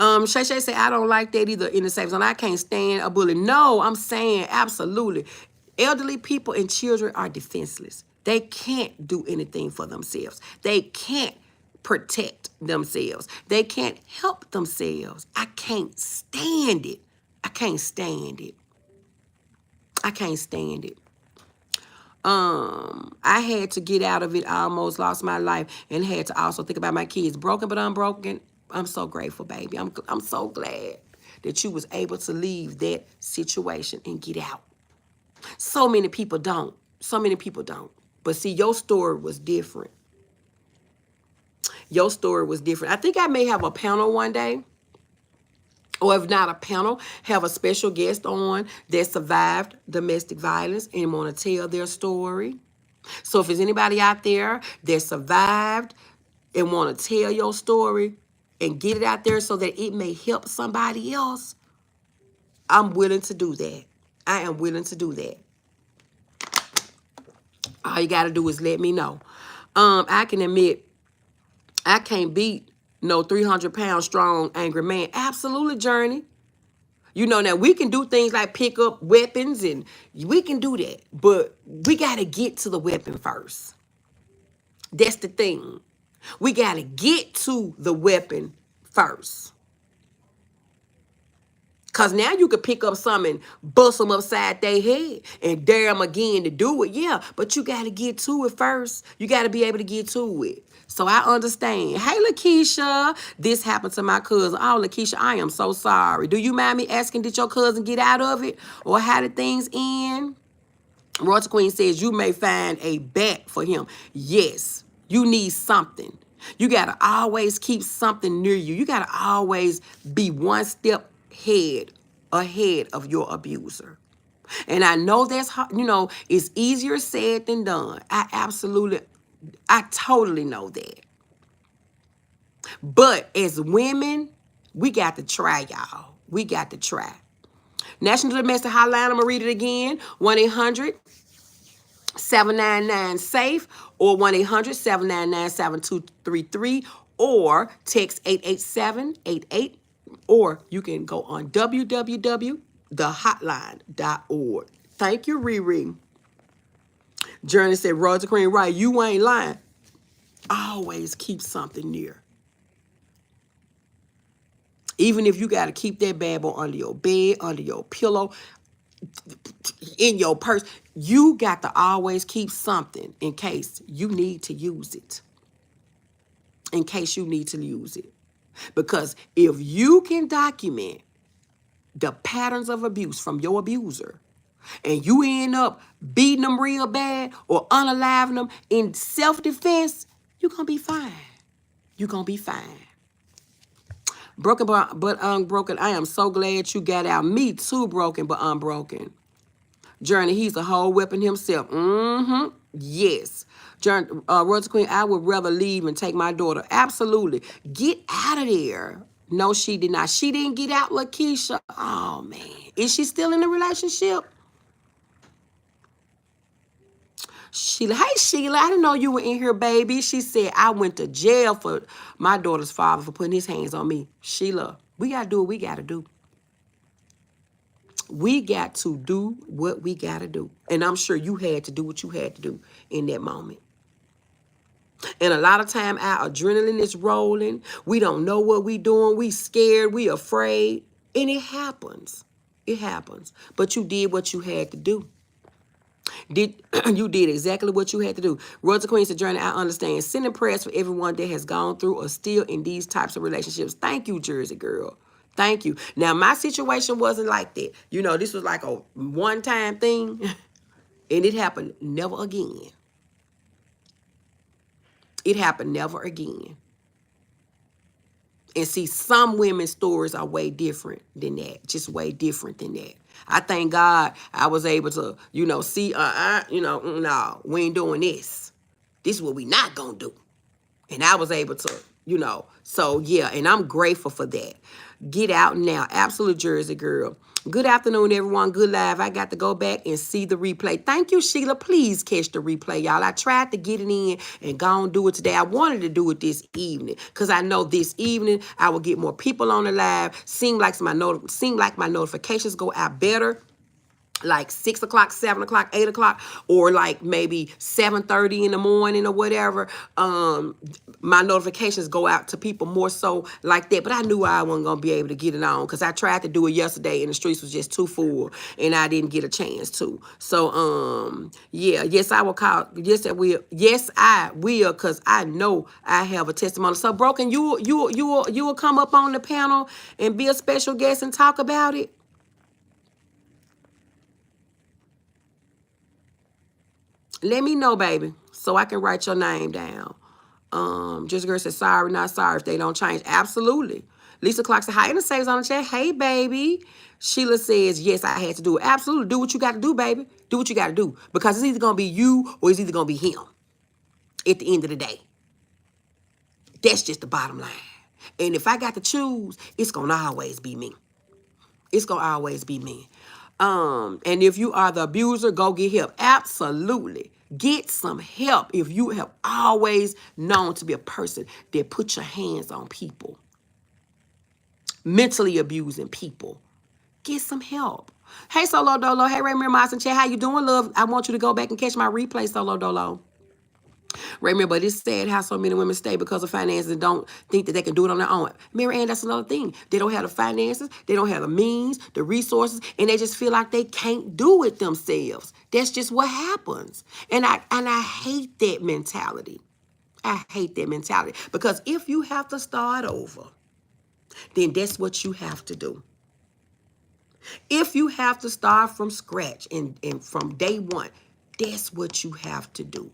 Shay Shay said, I don't like that either in the same zone. I can't stand a bully. No, I'm saying absolutely. Elderly people and children are defenseless. They can't do anything for themselves. They can't protect themselves. They can't help themselves. I can't stand it. I can't stand it. I can't stand it. I had to get out of it. I almost lost my life and had to also think about my kids. Broken but unbroken. I'm so grateful, baby. I'm so glad that you was able to leave that situation and get out. So many people don't. So many people don't. But see, your story was different. Your story was different. I think I may have a panel one day, or if not a panel, have a special guest on that survived domestic violence and want to tell their story. So if there's anybody out there that survived and want to tell your story and get it out there so that it may help somebody else, I'm willing to do that. I am willing to do that. All you got to do is let me know. I can admit I can't beat no 300-pound strong angry man. Absolutely, Journey. Now we can do things like pick up weapons and we can do that. But we got to get to the weapon first. That's the thing. We got to get to the weapon first. Because now you could pick up something and bust them upside their head and dare them again to do it. Yeah, but you got to get to it first. You got to be able to get to it. So I understand. Hey, Lakeisha, this happened to my cousin. Oh, Lakeisha, I am so sorry. Do you mind me asking, did your cousin get out of it? Or how did things end? Royalty Queen says you may find a bat for him. Yes, you need something. You got to always keep something near you. You got to always be one step ahead of your abuser. And I know that's hard, it's easier said than done. I totally know that. But as women, we got to try, y'all. We got to try. National Domestic Hotline, I'm going to read it again. 1-800-799-SAFE or 1-800-799-7233 or text 88788 or you can go on www.thehotline.org. Thank you, Riri. Journey said, Roger Queen, right, you ain't lying. Always keep something near. Even if you got to keep that bad boy under your bed, under your pillow, in your purse, you got to always keep something in case you need to use it. In case you need to use it. Because if you can document the patterns of abuse from your abuser, and you end up beating them real bad or unaliving them in self-defense, you're going to be fine. You're going to be fine. Broken but unbroken. I am so glad you got out. Me too, broken but unbroken. Journey, he's a whole weapon himself. Mm-hmm. Yes. Journey, Rosa Queen, I would rather leave and take my daughter. Absolutely. Get out of there. No, she did not. She didn't get out, Lakeisha. Oh, man. Is she still in a relationship? Sheila, hey Sheila, I didn't know you were in here, baby. She said, I went to jail for my daughter's father for putting his hands on me. Sheila, we got to do what we got to do. We got to do what we got to do. And I'm sure you had to do what you had to do in that moment. And a lot of time our adrenaline is rolling. We don't know what we doing. We scared. We afraid. And it happens. It happens. But you did what you had to do. You did exactly what you had to do. Rosa Queen said, Journey, I understand. Sending prayers for everyone that has gone through or still in these types of relationships. Thank you, Jersey girl. Thank you. Now, my situation wasn't like that. You know, this was like a one-time thing, and it happened never again. It happened never again. And see, some women's stories are way different than that. Just way different than that. I thank God I was able to, see, no, we ain't doing this. This is what we not gonna do. And I was able to, so yeah, and I'm grateful for that. Get out now. Absolute Jersey girl. Good afternoon, everyone. Good live. I got to go back and see the replay. Thank you, Sheila. Please catch the replay, y'all. I tried to get it in and go and do it today. I wanted to do it this evening because I know this evening I will get more people on the live. Seem like my notifications go out better. Like 6 o'clock, 7 o'clock, 8 o'clock, or like maybe 7:30 in the morning or whatever. My notifications go out to people more so like that. But I knew I wasn't going to be able to get it on because I tried to do it yesterday and the streets was just too full and I didn't get a chance to. So, yeah, yes, I will call. Yes, I will. Yes, I will because I know I have a testimony. So, Broken, you will come up on the panel and be a special guest and talk about it? Let me know, baby, so I can write your name down. Just girl says, sorry, not sorry if they don't change. Absolutely. Lisa Clark said, hi, and it saves on the chat. Hey, baby. Sheila says, yes, I had to do it. Absolutely. Do what you got to do, baby. Do what you got to do. Because it's either going to be you or it's either going to be him at the end of the day. That's just the bottom line. And if I got to choose, it's going to always be me. It's going to always be me. And if you are the abuser, go get help. Absolutely. Get some help if you have always known to be a person that put your hands on people. Mentally abusing people. Get some help. Hey, Solo Dolo. Hey, Ray Moss and Chat. How you doing, love? I want you to go back and catch my replay, Solo Dolo. Remember, it's sad how so many women stay because of finances and don't think that they can do it on their own. Mary Ann, that's another thing. They don't have the finances, they don't have the means, the resources, and they just feel like they can't do it themselves. That's just what happens. And I hate that mentality. I hate that mentality. Because if you have to start over, then that's what you have to do. If you have to start from scratch and from day one, that's what you have to do.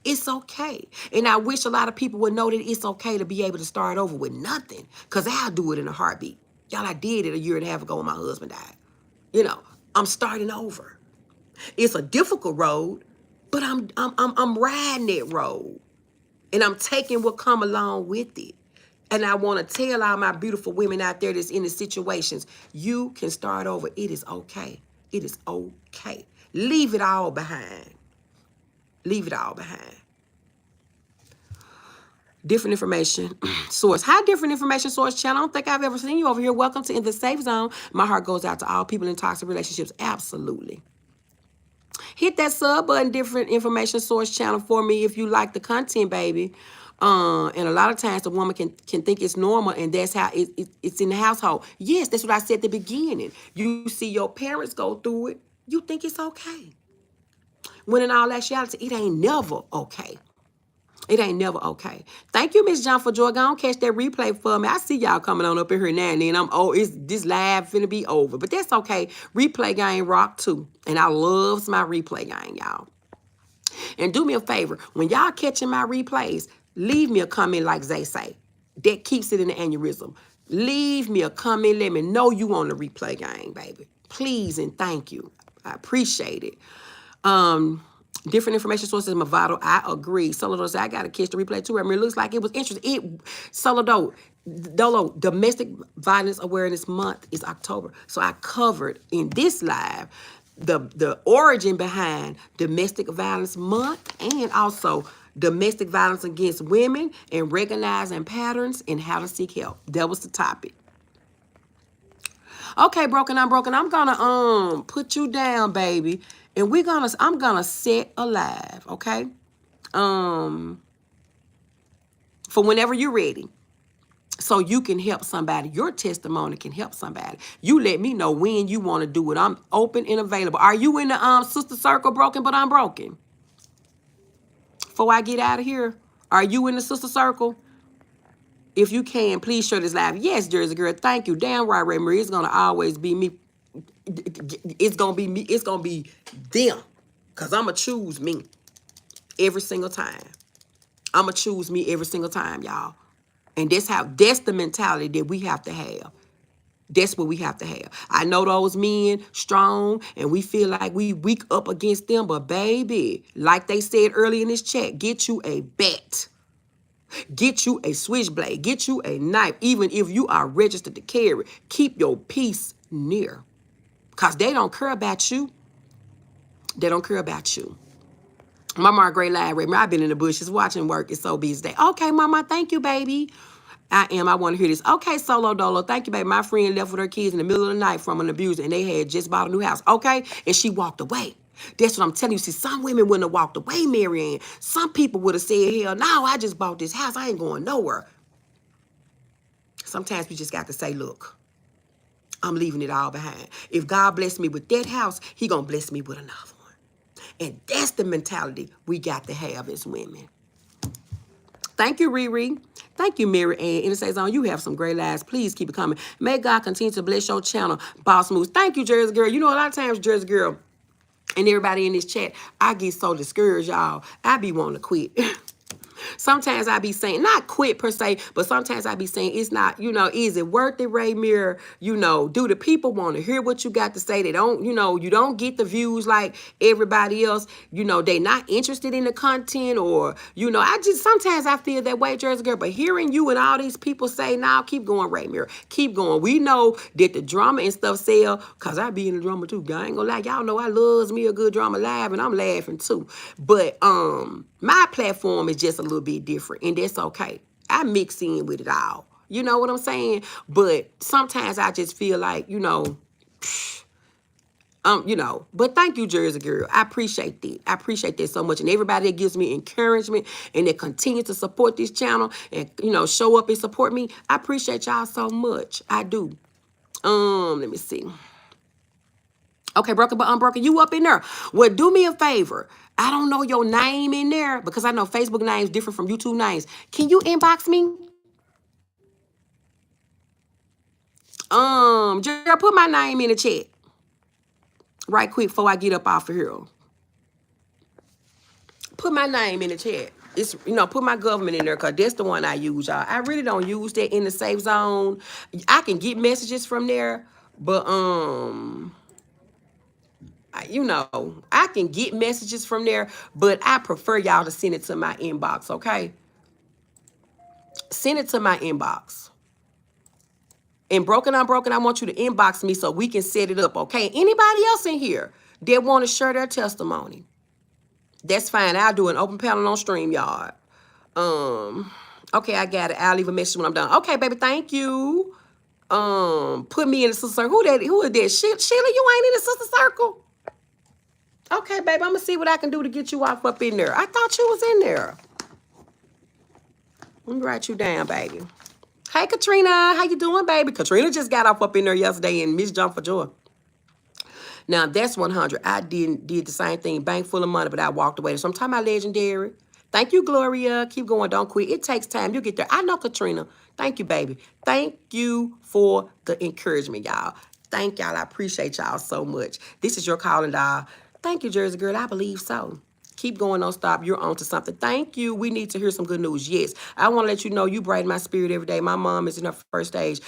It's okay. And I wish a lot of people would know that it's okay to be able to start over with nothing. Because I'll do it in a heartbeat. Y'all, I did it a year and a half ago when my husband died. I'm starting over. It's a difficult road, but I'm riding that road. And I'm taking what come along with it. And I want to tell all my beautiful women out there that's in the situations, you can start over. It is okay. It is okay. Leave it all behind. Leave it all behind. Different information source. Hi, different information source channel. I don't think I've ever seen you over here. Welcome to In the Safe Zone. My heart goes out to all people in toxic relationships. Absolutely. Hit that sub button, different information source channel for me if you like the content, baby. And a lot of times the woman can think it's normal, and that's how it's in the household. Yes, that's what I said at the beginning. You see your parents go through it, you think it's okay. When in all actuality, it ain't never okay. It ain't never okay. Thank you, Miss John, for joy. Go on, catch that replay for me. I see y'all coming on up in here now and then. It's this live finna be over, but that's okay. Replay game rock too, and I loves my replay game, y'all. And do me a favor, when y'all catching my replays, leave me a comment like Zay say. That keeps it in the aneurysm. Leave me a comment. Let me know you on the replay game, baby. Please and thank you. I appreciate it. Different information sources, Movado. I agree. Solo said I gotta catch the replay too. I mean, it looks like it was interesting. Dolo, Domestic Violence Awareness Month is October. So I covered in this live the origin behind Domestic Violence Month and also domestic violence against women and recognizing patterns and how to seek help. That was the topic. Okay, broken, I'm broken. I'm gonna put you down, baby. And I'm gonna set a live, okay? For whenever you're ready. So you can help somebody. Your testimony can help somebody. You let me know when you want to do it. I'm open and available. Are you in the sister circle, broken but I'm broken? Before I get out of here, are you in the sister circle? If you can, please share this live. Yes, Jersey girl, thank you. Damn right, Ray Marie. It's gonna always be me. It's gonna be me. It's gonna be them. Cause I'ma choose me every single time. I'ma choose me every single time, y'all. And that's the mentality that we have to have. That's what we have to have. I know those men strong and we feel like we weak up against them, but baby, like they said earlier in this chat, get you a bat. Get you a switchblade. Get you a knife. Even if you are registered to carry, keep your peace near. Because they don't care about you. They don't care about you. Mama, great live. I've been in the bushes watching work. It's so busy today. Okay, Mama, thank you, baby. I want to hear this. Okay, Solo Dolo, thank you, baby. My friend left with her kids in the middle of the night from an abuser, and they had just bought a new house. Okay, and she walked away. That's what I'm telling you. See, some women wouldn't have walked away, Marianne. Some people would have said, hell, no, I just bought this house. I ain't going nowhere. Sometimes we just got to say, look, I'm leaving it all behind. If God bless me with that house, he going to bless me with another one. And that's the mentality we got to have as women. Thank you, Riri. Thank you, Mary Ann. And it says on, you have some great lives. Please keep it coming. May God continue to bless your channel, Boss Moves. Thank you, Jersey Girl. You know, a lot of times, Jersey Girl, and everybody in this chat, I get so discouraged, y'all. I be wanting to quit. Sometimes I be saying, not quit per se, but sometimes I be saying, it's not, is it worth it, Ray Mirror? Do the people want to hear what you got to say? They don't, you don't get the views like everybody else. They not interested in the content or, sometimes I feel that way, Jersey Girl, but hearing you and all these people say, now keep going, Ray Mirror, keep going. We know that the drama and stuff sell, because I be in the drama too. I ain't gonna lie, y'all know I loves me a good drama live and I'm laughing too. But, my platform is just a little bit different, and that's okay. I mix in with it all. You know what I'm saying? But sometimes I just feel like, but thank you, Jersey Girl. I appreciate that. I appreciate that so much. And everybody that gives me encouragement and that continue to support this channel and, show up and support me, I appreciate y'all so much. I do. Let me see. Okay, broken but unbroken, you up in there. Well, do me a favor. I don't know your name in there because I know Facebook names different from YouTube names. Can you inbox me? Gerald, put my name in the chat right quick before I get up off of here. Put my name in the chat. It's, put my government in there because that's the one I use, y'all. I really don't use that in the safe zone. I can get messages from there, but I can get messages from there, but I prefer y'all to send it to my inbox, okay? Send it to my inbox. And broken, unbroken, I want you to inbox me so we can set it up, okay? Anybody else in here that want to share their testimony, that's fine. I'll do an open panel on StreamYard. Okay, I got it. I'll leave a message when I'm done. Okay, baby, thank you. Put me in the sister circle. Who is that? Sheila, you ain't in the sister circle? Okay, baby, I'm gonna see what I can do to get you off up in there. I thought you was in there. Let me write you down, baby. Hey, Katrina, how you doing, baby? Katrina just got off up in there yesterday and Miss Jump for joy. Now that's 100. I did the same thing, bank full of money, but I walked away. So I'm talking about legendary. Thank you, Gloria. Keep going, don't quit. It takes time. You'll get there. I know, Katrina. Thank you, baby. Thank you for the encouragement, y'all. Thank y'all. I appreciate y'all so much. This is your calling, doll. Thank you, Jersey girl. I believe so. Keep going, don't stop. You're on to something. Thank you. We need to hear some good news. Yes, I want to let you know you brighten my spirit every day. My mom is in her first stage.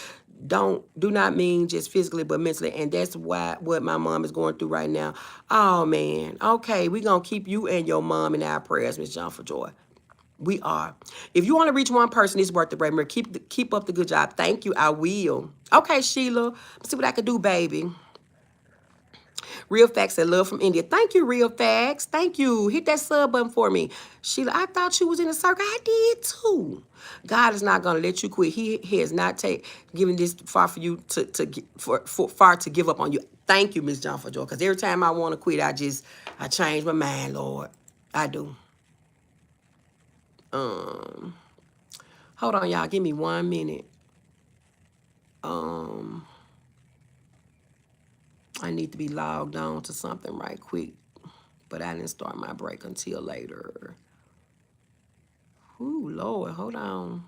Do not mean just physically, but mentally. And that's what my mom is going through right now. Oh, man. Okay, we're going to keep you and your mom in our prayers, Miss John for joy. We are. If you want to reach one person, it's worth the break. Keep up the good job. Thank you. I will. Okay, Sheila. Let's see what I can do, baby. Real Facts and Love from India. Thank you, Real Facts. Thank you. Hit that sub button for me. Sheila, I thought you was in the circle. I did too. God is not going to let you quit. He has not given this far for you for far to give up on you. Thank you, Miss John for joy. Because every time I want to quit, I change my mind, Lord. I do. Hold on, y'all. Give me 1 minute. I need to be logged on to something right quick. But I didn't start my break until later. Ooh, Lord, hold on.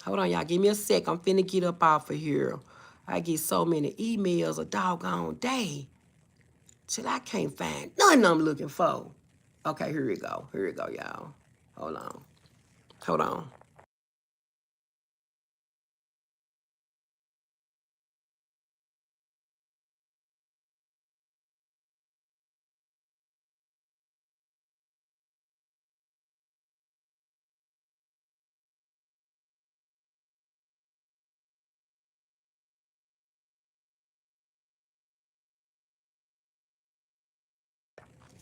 Hold on, y'all. Give me a sec. I'm finna get up off of here. I get so many emails a doggone day. Till I can't find none I'm looking for. Okay, here we go. Here we go, y'all. Hold on. Hold on.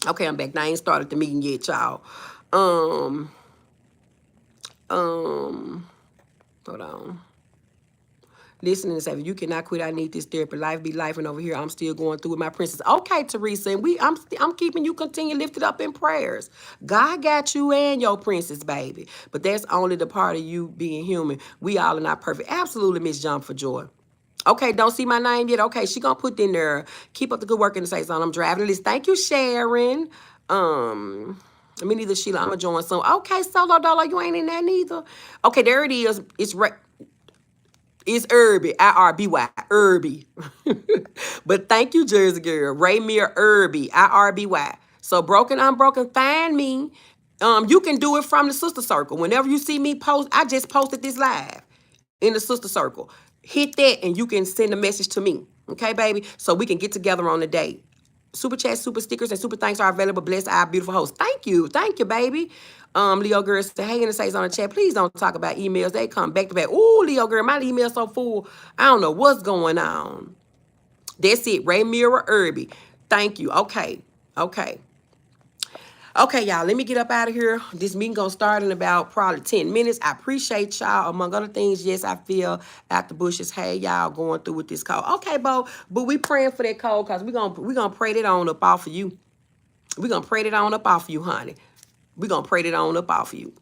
Okay, I'm back. Now I ain't started the meeting yet, y'all. Um, hold on. Listening and say, you cannot quit. I need this therapy. Life be life, and over here I'm still going through with my princess. Okay, Teresa, and I'm keeping you continue lifted up in prayers. God got you and your princess, baby. But that's only the part of you being human. We all are not perfect. Absolutely, Miss Jump for joy. Okay, don't see my name yet. Okay, she gonna put in there. Keep up the good work in the say something. I'm driving the list. Thank you, Sharon. Me neither, Sheila. I'm gonna join some. Okay, Solo Dolo, you ain't in there neither. Okay, there it is. It's Irby, I-R-B-Y, Irby. But thank you, Jersey girl. Raymere Irby, I-R-B-Y. So broken, unbroken, find me. You can do it from the sister circle. Whenever you see me post, I just posted this live in the sister circle. Hit that and you can send a message to me. Okay, baby? So we can get together on the day. Super chat, super stickers, and super thanks are available. Bless our beautiful host. Thank you. Thank you, baby. Leo girl said, hey, and it says on the chat, please don't talk about emails. They come back to back. Ooh, Leo girl, my email's so full. I don't know what's going on. That's it. Ray Mirror Irby. Thank you. Okay. Okay. Okay, y'all, let me get up out of here. This meeting gonna start in about probably 10 minutes. I appreciate y'all. Among other things, yes, I feel after Bush's, hey, y'all going through with this cold. Okay, Bo, but we praying for that cold because we gonna pray that on up off of you. We gonna pray that on up off of you, honey. We gonna pray that on up off of you.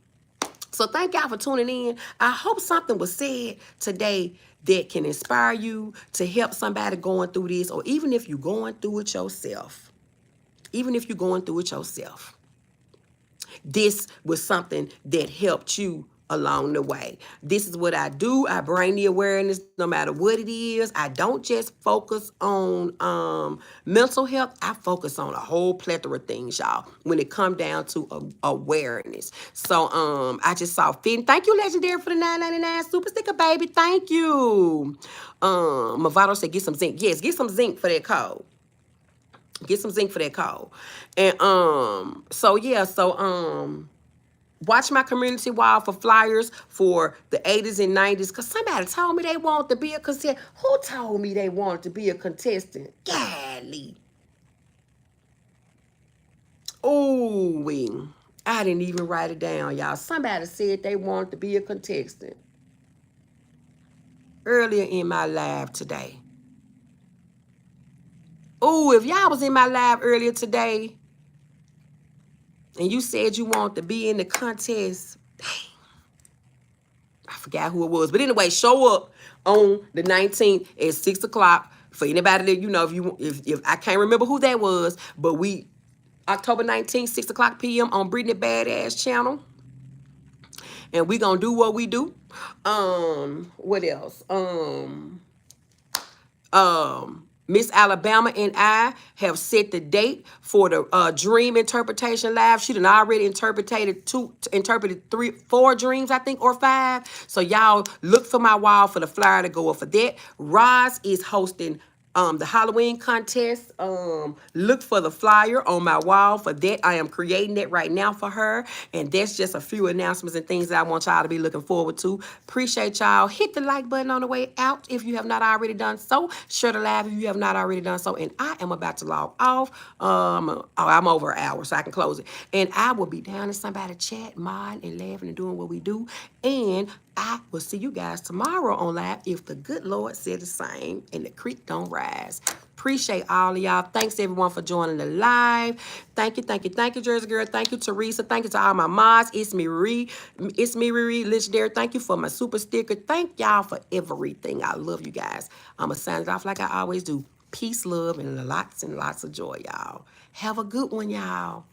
So thank y'all for tuning in. I hope something was said today that can inspire you to help somebody going through this, or even if you're going through it yourself. Even if you're going through it yourself. This was something that helped you along the way. This is what I do. I bring the awareness no matter what it is. I don't just focus on mental health. I focus on a whole plethora of things, y'all, when it come down to awareness. So I just saw fit. Thank you, Legendary, for the $9.99 super sticker, baby. Thank you. Movado said get some zinc. Yes, get some zinc for that code. Get some zinc for that call. And watch my community wall for flyers for the 80s and 90s. Cause somebody told me they wanted to be a contestant. Who told me they wanted to be a contestant? Golly. Ooh, I didn't even write it down, y'all. Somebody said they wanted to be a contestant earlier in my live today. Oh, if y'all was in my live earlier today and you said you want to be in the contest, I forgot who it was. But anyway, show up on the 19th at 6 o'clock. For anybody that, you know, if I can't remember who that was, but we, October 19th, 6 o'clock p.m. on Brittany Badass channel. And we gonna do what we do. What else? Miss Alabama and I have set the date for the dream interpretation live. She done already interpreted 4 dreams, I think, or 5. So y'all look for my wall for the flyer to go up for that. Roz is hosting the Halloween contest. Look for the flyer on my wall for that. I am creating that right now for her. And that's just a few announcements and things that I want y'all to be looking forward to. Appreciate y'all. Hit the like button on the way out if you have not already done so. Share the live if you have not already done so. And I am about to log off. I'm over an hour, so I can close it. And I will be down in somebody chat, modding and laughing and doing what we do. And I will see you guys tomorrow on live if the good Lord said the same and the creek don't rise. Appreciate all of y'all. Thanks everyone for joining the live. Thank you, Jersey Girl. Thank you, Teresa. Thank you to all my mods. It's me, Riri. It's me, Riri. Legendary. Thank you for my super sticker. Thank y'all for everything. I love you guys. I'ma sign it off like I always do. Peace, love, and lots of joy, y'all. Have a good one, y'all.